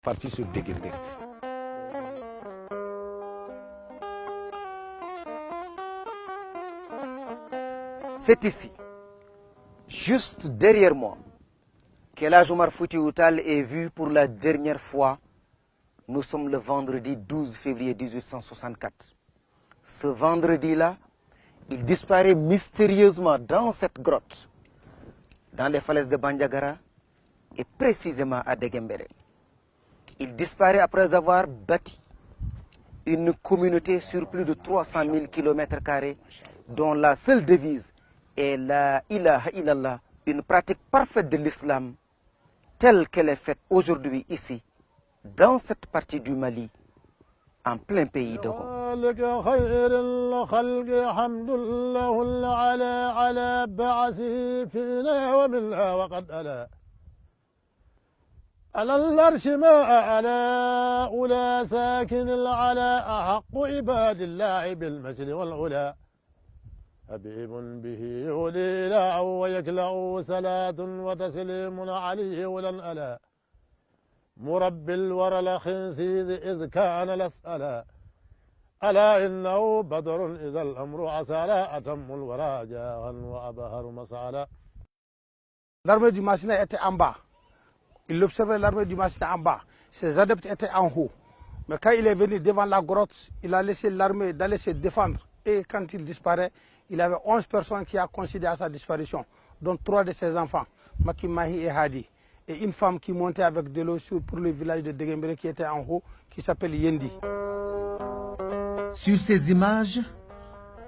parti sur Deguembéré. C'est ici, juste derrière moi, qu'El Hadj Omar Foutiyou Tall est vu pour la dernière fois. Nous sommes le vendredi 12 février 1864. Ce vendredi-là, il disparaît mystérieusement dans cette grotte, dans les falaises de Bandiagara et précisément à Deguembéré. Il disparaît après avoir bâti une communauté sur plus de 300 000 km², dont la seule devise est la ilaha illallah, une pratique parfaite de l'islam telle qu'elle est faite aujourd'hui ici, dans cette partie du Mali, en plein pays de Rome. على العرش ما أعلى أولى ساكن العلا أحق عباد الله بالمجد والعلا حبيب به يولي لا ويكلأ صلاة وتسليم عليه ولن ألا مربي الورى الخنسيز إذ كان الأسألا ألا إنه بدر إذا الأمر عسالا أتم الورى جاها وأبهر مسعلا. L'armée du Massina était en bas. Il observait l'armée du Massina en bas. Ses adeptes étaient en haut. Mais quand il est venu devant la grotte, il a laissé l'armée d'aller se défendre. Et quand il disparaît, il avait 11 personnes qui ont considéré sa disparition, dont 3 de ses enfants, Maki, Mahi et Hadi. Et une femme qui montait avec de l'eau pour le village de Deguembéré qui était en haut, qui s'appelle Yendi. Sur ces images,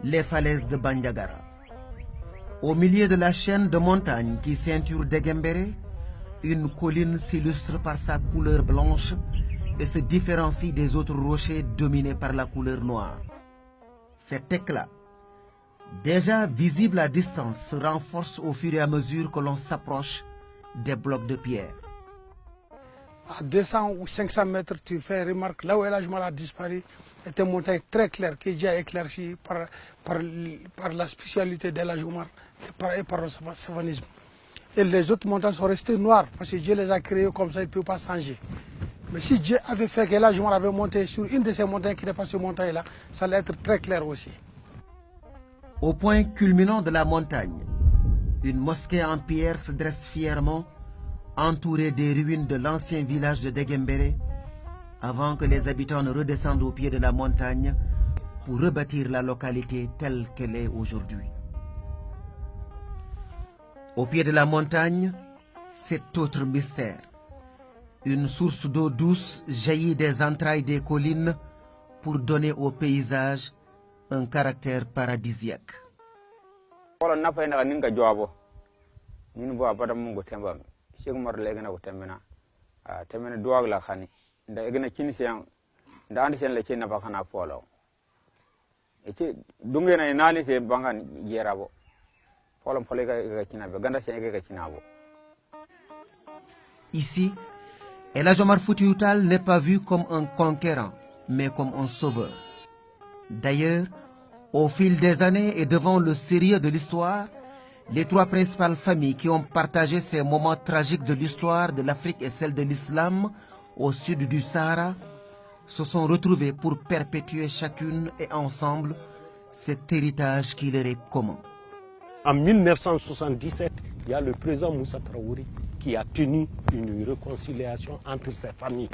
les falaises de Bandiagara. Au milieu de la chaîne de montagnes qui ceinture Deguembéré, une colline s'illustre par sa couleur blanche et se différencie des autres rochers dominés par la couleur noire. Cet éclat, déjà visible à distance, se renforce au fur et à mesure que l'on s'approche des blocs de pierre. À 200 ou 500 mètres, tu fais remarque, là où El Hadj Omar a disparu, est une montagne très claire qui est déjà éclaircie par la spécialité d'El Hadj Omar et par le savanisme. Et les autres montagnes sont restées noires parce que Dieu les a créées comme ça, il ne peut pas changer. Mais si Dieu avait fait qu'El Hadj Omar avait monté sur une de ces montagnes qui n'est pas cette montagne-là, ça allait être très clair aussi. Au point culminant de la montagne, une mosquée en pierre se dresse fièrement, entourée des ruines de l'ancien village de Deguembéré, avant que les habitants ne redescendent au pied de la montagne pour rebâtir la localité telle qu'elle est aujourd'hui. Au pied de la montagne, cet autre mystère. Une source d'eau douce jaillit des entrailles des collines pour donner au paysage un caractère paradisiaque. Ici, El Hadj Omar Foutiyou Tall n'est pas vu comme un conquérant, mais comme un sauveur. D'ailleurs, au fil des années et devant le sérieux de l'histoire, les 3 principales familles qui ont partagé ces moments tragiques de l'histoire de l'Afrique et celle de l'islam au sud du Sahara se sont retrouvées pour perpétuer chacune et ensemble cet héritage qui leur est commun. En 1977, il y a le président Moussa Traoré qui a tenu une réconciliation entre ces familles.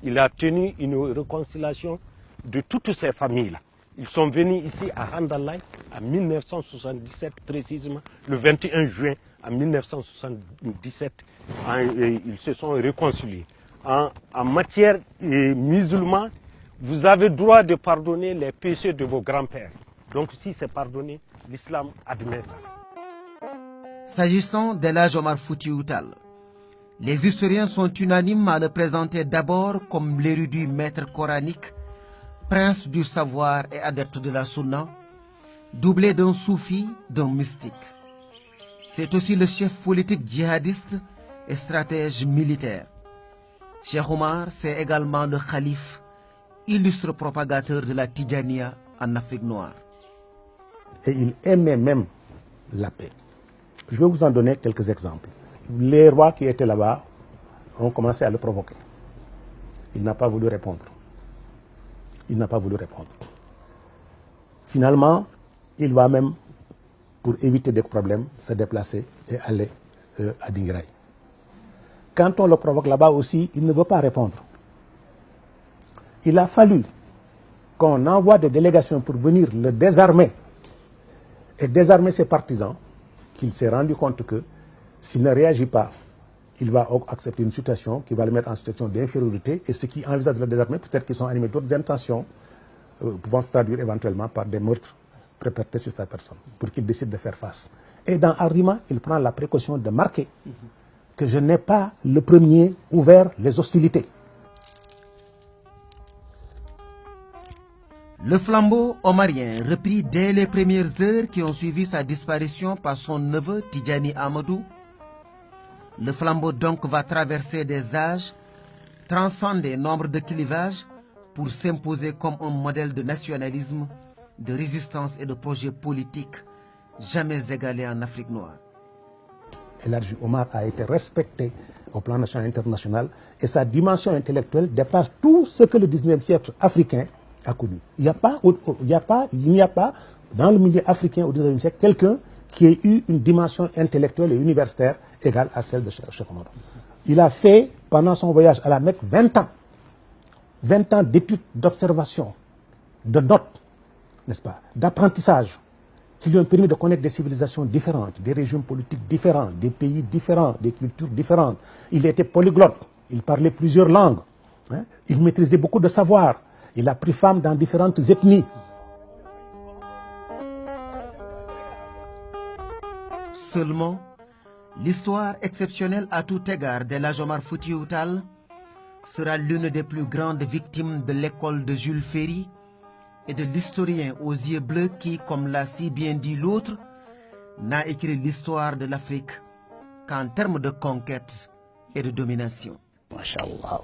Il a tenu une réconciliation de toutes ces familles-là. Ils sont venus ici à Handalay en 1977, précisément le 21 juin en 1977. Ils se sont réconciliés. En matière musulmane, vous avez droit de pardonner les péchés de vos grands-pères. Donc si c'est pardonné, l'islam admet ça. S'agissant d'El Hadj Omar Foutiyou Tall, les historiens sont unanimes à le présenter d'abord comme l'érudit maître coranique, prince du savoir et adepte de la sunna, doublé d'un soufi, d'un mystique. C'est aussi le chef politique djihadiste et stratège militaire. Cheikh Omar, c'est également le calife, illustre propagateur de la Tidjaniya en Afrique noire. Et il aimait même la paix. Je vais vous en donner quelques exemples. Les rois qui étaient là-bas, ont commencé à le provoquer. Il n'a pas voulu répondre. Il n'a pas voulu répondre. Finalement, il va même, pour éviter des problèmes, se déplacer et aller à Dinguiraye. Quand on le provoque là-bas aussi, il ne veut pas répondre. Il a fallu qu'on envoie des délégations pour venir le désarmer et désarmer ses partisans, qu'il s'est rendu compte que s'il ne réagit pas, il va accepter une situation qui va le mettre en situation d'infériorité, et ceux qui envisagent de le désarmer, peut-être qu'ils sont animés d'autres intentions, pouvant se traduire éventuellement par des meurtres perpétrés sur sa personne, pour qu'il décide de faire face. Et dans Arima, il prend la précaution de marquer que je n'ai pas le premier ouvert les hostilités. Le flambeau omarien, repris dès les premières heures qui ont suivi sa disparition par son neveu Tidjani Amadou, le flambeau donc va traverser des âges, transcender nombre de clivages pour s'imposer comme un modèle de nationalisme, de résistance et de projet politique jamais égalé en Afrique noire. El Hadji Omar a été respecté au plan national et international, et sa dimension intellectuelle dépasse tout ce que le 19e siècle africain a connu. Il n'y a pas dans le milieu africain au 19e siècle quelqu'un qui ait eu une dimension intellectuelle et universitaire égale à celle de Cheikh Omar. Il a fait, pendant son voyage à la Mecque, 20 ans d'études, d'observation, de notes, n'est-ce pas, d'apprentissage, qui lui ont permis de connaître des civilisations différentes, des régimes politiques différents, des pays différents, des cultures différentes. Il était polyglotte, il parlait plusieurs langues, hein? Il maîtrisait beaucoup de savoirs, il a pris femme dans différentes ethnies. Seulement, l'histoire exceptionnelle à tout égard d'El Hadji Omar Foutiyou Tall sera l'une des plus grandes victimes de l'école de Jules Ferry et de l'historien aux yeux bleus qui, comme l'a si bien dit l'autre, n'a écrit l'histoire de l'Afrique qu'en termes de conquête et de domination. Masha'Allah.